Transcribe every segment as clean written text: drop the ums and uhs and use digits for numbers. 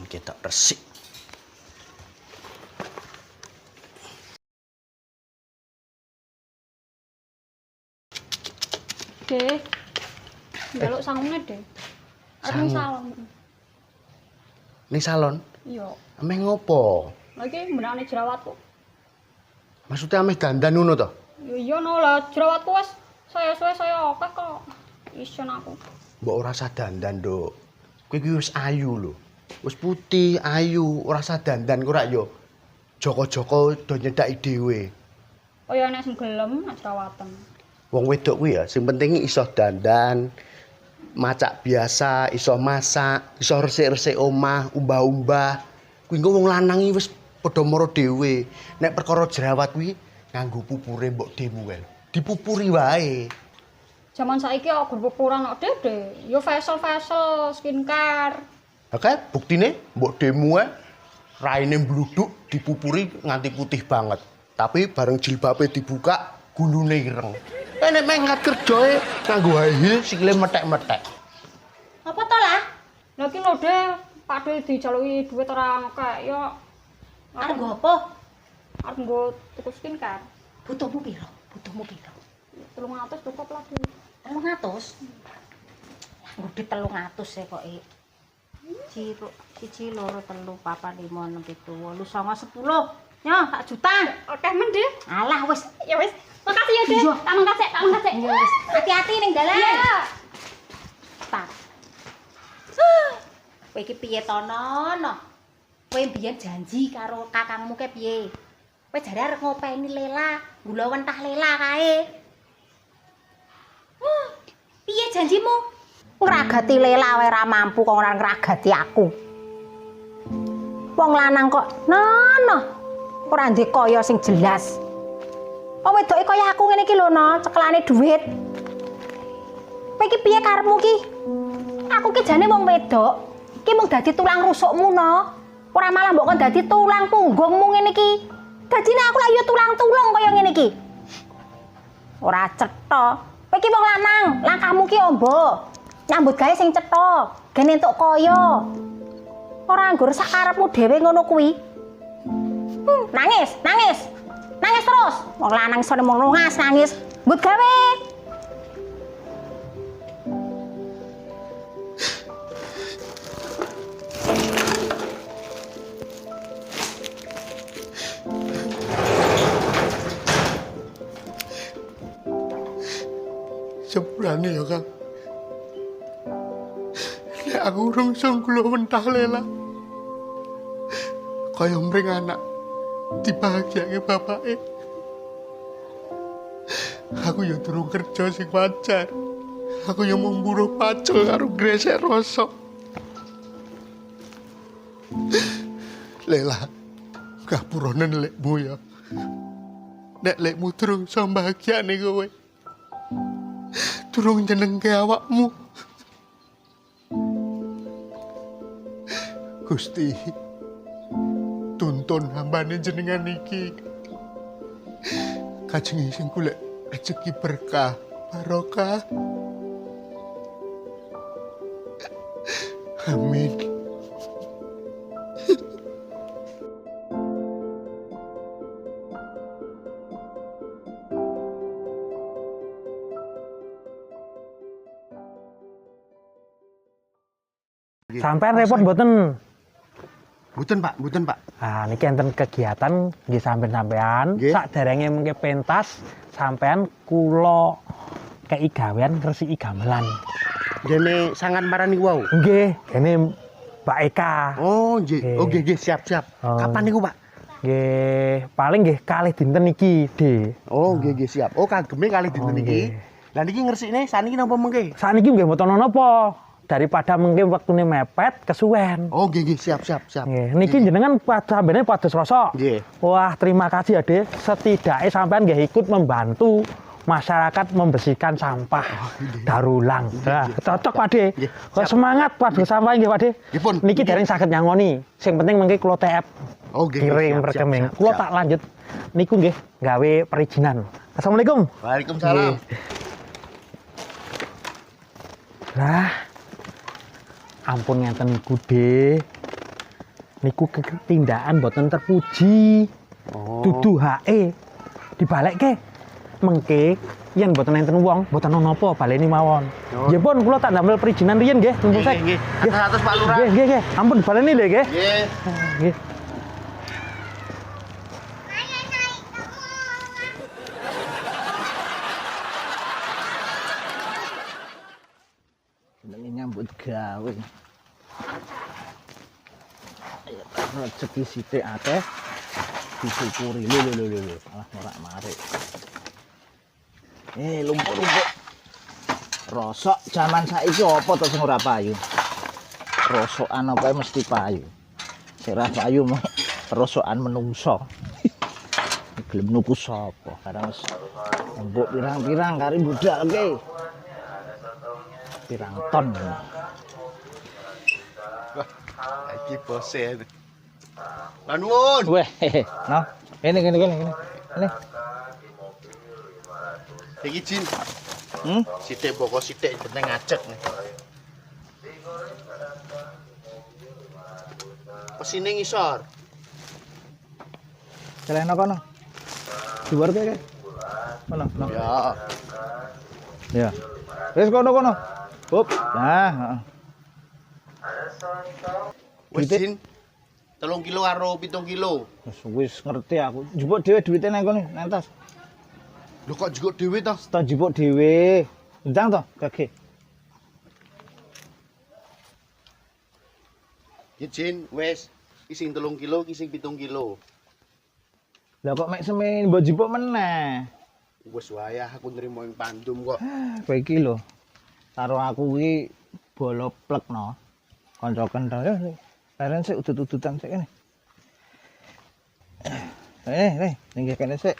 ben ketok resik. Dek, njaluk sangune, Dek. Arep salon. Ning salon? Iya. Ameh ngopo? Lha iki benane jerawatku. Maksudnya ameh dandan ngono to? Ya iya no lah, jerawatku wis saya akeh kok. Isin aku. Mbok ora usah dandan, Nduk. Kowe iki wis ayu lho. Wis putih, ayu, ora usah dandan kok rak yo. Joko-joko do nyedaki dhewe. Oh ya nek sing gelem jerawatan. Wong wedok kuwi ya sing penting iso dandan, macak biasa, iso masak, iso resik-resik omah, umbah-umbah. Kuwi engko wong lanang iki wis padha mara dhewe. Nek perkara jerawat kuwi nganggo pupure mbok dhewe wae. Dipupuri wae. Zaman saiki kok gur pupuran kok, Dek. Yo facial skincare. Oke, buktine mbok dhewe raine bluduk dipupuri nganti putih banget. Tapi bareng jilbabe dibuka gulune ireng. Nek mengat kerjae nganggo high heel sikile metek-metek. Apa to lah? Lha iki lho, Dek, Pakde dijaluki duit ora ngekek yo. Arep nggo apa? Arep nggo tuku skincare. Butuhmu piro? Butuhmu piro? 300 cukup lah, Dek. 300. Nggo di 300 e kok e. Siji, loro, telu, papat, lima, enam, pitu, wolu, songo, 10. Nyo, tak juta. Akeh men, Dek. Alah wis. Ya wis. Makasih ya, Dek. Tak mangkat sik. Ya wis. Hati-hati ning dalan. Iya. Tak. Kowe iki piye to, Nono? Kowe mbiyen janji karo kakangmu ke piye? Kowe jare arep ngopeni Lela, gula wentah Lela kae. Piye janjimu? Ngragati Lela wae ra mampu kok ora ngragati aku. Wong lanang kok Nono ora ndek kaya sing jelas. Wong wedoke kaya aku ngene iki lho, No, cekelane dhuwit. Kowe iki piye karepmu ki? Aku ki jane wong wedok. Ki mung dadi tulang rusukmu, No. Ora malah mbok kon dadi tulang punggungmu ngene iki. Dadine aku lak yo tulang-tulung kaya ngene iki. Ora cetha. Kowe iki wong lanang, langkahmu ki ombo. Nyambut gawe sing cetha, gen entuk kaya. Ora nggur sak karepmu dhewe ngono kuwi. Nangis. Nangis terus. Wong lanang iso mung nangis. Mbut gawe. Sebrane ya, Kang. Nek aku urung iso gula wentah Lela. Kaya mring anak dibahagiake bapake. Aku ya durung kerja sing wajar. Aku ya mung buruh pacul karo gresek rasa. Lela, gapuranen lekmu ya. Nek lekmu durung iso bahagiane kowe. Durung nyenengke awakmu. Gusti, tuntun hambane jenengan iki. Kajeng sing golek rezeki berkah, barokah. Amin. Sampean repot mboten? Mboten, Pak. Nah, niki enten kegiatan nggih sampean Nggih. sakderenge mengke pentas sampean kula kei gawean ngresiki gamelan. Dene sangat marani wau. Nggih, kene Mbak Eka. Oh, nggih. Oh, nggih, siap. Oh. Kapan niku, Pak? Nggih, paling nggih kalih dinten iki, Dik. Oh, nggih, siap. Oh, kageme kali dinten iki. Lah niki ngresikne saniki napa mengke? Saniki nggih mboten napa. Daripada mengke wektune mepet kesuwen. Oh, nggih, siap. Nggih, niki jenengan sampeyan pados rasa. Nggih. Wah, terima kasih ya, Dik. Setidaknya sampean nggih ikut membantu masyarakat membersihkan sampah daur ulang. Nah, cocok Pak De. Nggih, Kok semangat Pak sampah nggih Pak De. Nggih, Pun. Niki dereng saged nyangoni. Sing penting mengki kula TF Oh, nggih. kirim rekening. Kula tak lanjut niku nggih gawe perizinan. Assalamualaikum. Waalaikumsalam. Lah, ampun ngenten niku De. niku tindakan boten terpuji. Oh. Dudu hae dibalekke mengke yen boten enten wong boten ono napa baleni mawon. Oh. Nggih pun kula tak ndamel perizinan riyen nggih numpun sek. Nggih. Atus Pak Lurah. Nggih. Ampun baleni lho nggih. Nggih. Nggih. Ini nyambut gawe. Ayo rezeki sithik akeh disyukuri. Lho. Alah morak-marik. Lumpuk-lumpuk. Rosok zaman saiki apa to sing ora payu? Rosokan apa mesti payu. Sing ora payu mah rosokan menungso. Gelem nuku sapa? Kadang wis mbok pirang-pirang kari budalke. Pirang ton. Iki bose. Lanuwun. Weh, no. Ini. Iki Jin. Hmm? Sithik boko sithik penting ngajak nih. Pesine ngisor. Celana kono. Dhuwur kene. Kono. Ya. Ya. Wis kono. Hop. Nah, heeh. Wis Jin. 3 kilo karo 7 kilo. Wis ngerti aku. Njupuk dhewe duwite nang kono, nang tas. Lho kok jukuk dhewe to? Tak njupuk dhewe. Ndang to, gage. Ya Jin, wis. Ki sing 3 kilo, ki sing 7 kilo. Lah kok mek semen mbok njupuk meneh. Wis wae aku nrimo ing pandum kok. Kowe iki lho. Karo aku iki bolo plekno. Kanca kendal. Leren sik udut-udutan sik kene. Ning kene sik.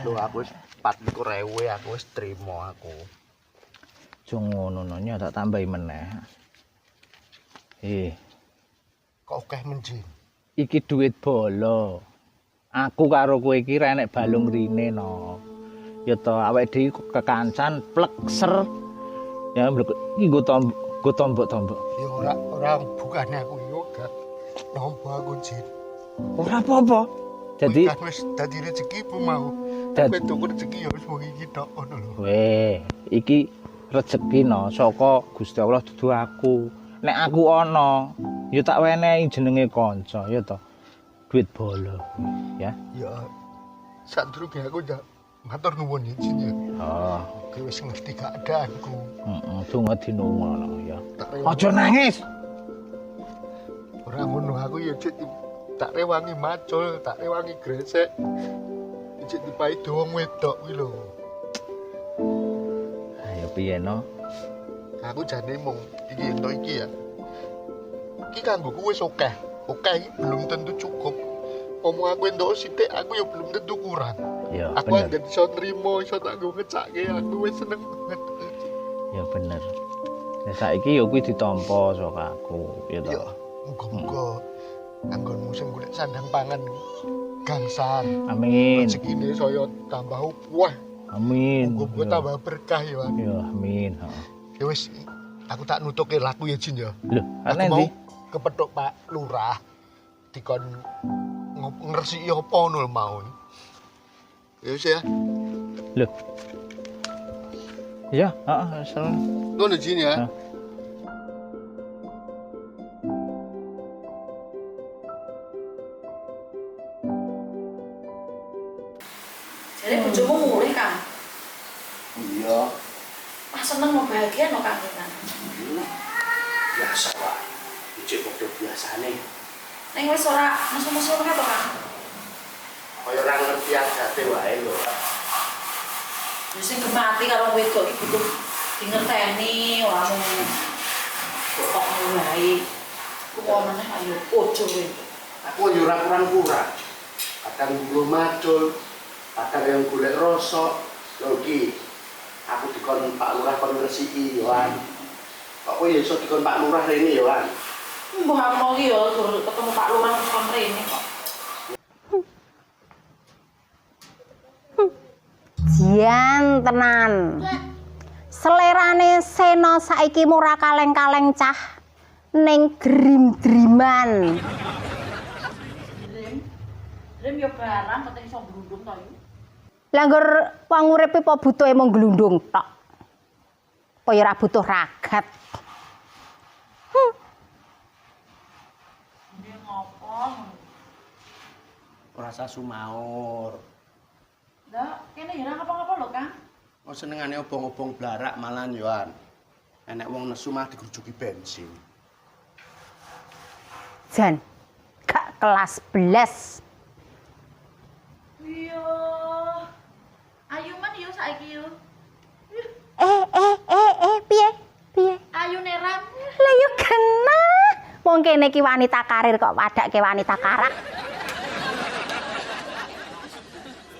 Lho aku wis 24.000 aku wis trimo aku. Aja ngono nya tak tambahi meneh. Kok akeh menjin. Iki duit bolo. Aku karo kowe iki ra enek balung rine no. Ya to awake dhewe kekancan plekser. Ya iki nggo tombok-tombok. Ya ora bukane aku iki gak nampa aku Jin. Ora apa-apa. Jadi kan wis dadi rezekimu mau. Dadi tuku rezeki ya wis mung iki tok ngono lho. weh, iki rezeki no saka Gusti Allah dudu aku. Nek aku ana, ya tak wenehi jenenge kanca, ya to. Duit bolo, ya. Ya sadurunge aku ya matur nuwun ya Jin ya. Oh, Kowe wis ngerti keadaanku. heeh, donga dinungono ya. Tak rewangi. Aja nangis. Ora ngono aku ya Jin tak rewangi macul, tak rewangi gresek. Jin dipai wong wedok kuwi lho. Ayo piye no? Aku jane mung iki ento iki ya. Iki kanggoku wis akeh. Akeh iki belum tentu cukup. Omong aku entuk sithik aku ya belum tentu kurang. Ya Aku bener. anggere iso nrimo, iso tak nggo ngecake, aku wis seneng banget. Ya bener. Nah saiki ya kuwi ditampa saka aku, ya to. Ya, muga-muga anggonmu sing golek sandang pangan gangsal. Amin. Rezekine saya tambah wah. Amin. Muga-muga tambah berkah ya. Wan. Ya amin, heeh. Ya wis, aku tak nutuke laku ya Jin ya. Lho, Aku ana mau ndi? kepethuk Pak Lurah dikon ngresiki apa ngono lho mau. Ya wis ya. Lho. Ya, heeh, asal. Ngono Jin ya. Hah. Jadi bojomu mulih Kang. Iya, Ah seneng mau bahagia no Kang Kang. biasa wae. Iki padha biasane. Ning wis ora mesum-mesum to Kang. Kaya ora ngerti adate wae lho. Wis sing gemati karo wedok iki butuh dingerteni ora mung kok mulai. Ku mau meneh ayo ojo kowe. Aku yo ora kurang-kurang. Kadang nggo macul, kadang yang golek rosok. Lho iki aku dikon Pak Lurah kon ngresiki yo an. Kok kowe iso dikon Pak Lurah rene yo an. Mbah aku mau iki yo ketemu Pak Lurah kon rene kok. Jian tenan. selerane Sena saiki ora kaleng-kaleng cah ning drim-driman. Rem yo barang kok iso glundung to iki. Lah ngger wong uripe apa butuhe mung glundung tok. Apa ya ora butuh ragat. Dia ngopo? Ora usah sumaur. Lah, kene ya ora ngapa-ngapa lho, Kang. Kok senengane obong-obong blarak malan yoan. Enek wong nesu mah digrujuki bensin. Jan, gak kelas belas. Iya. Ayu man yo saiki yo. Piye? Piye? Ayu neram. Lah yo kena. Wong kene iki wanita karir kok padake wanita karak.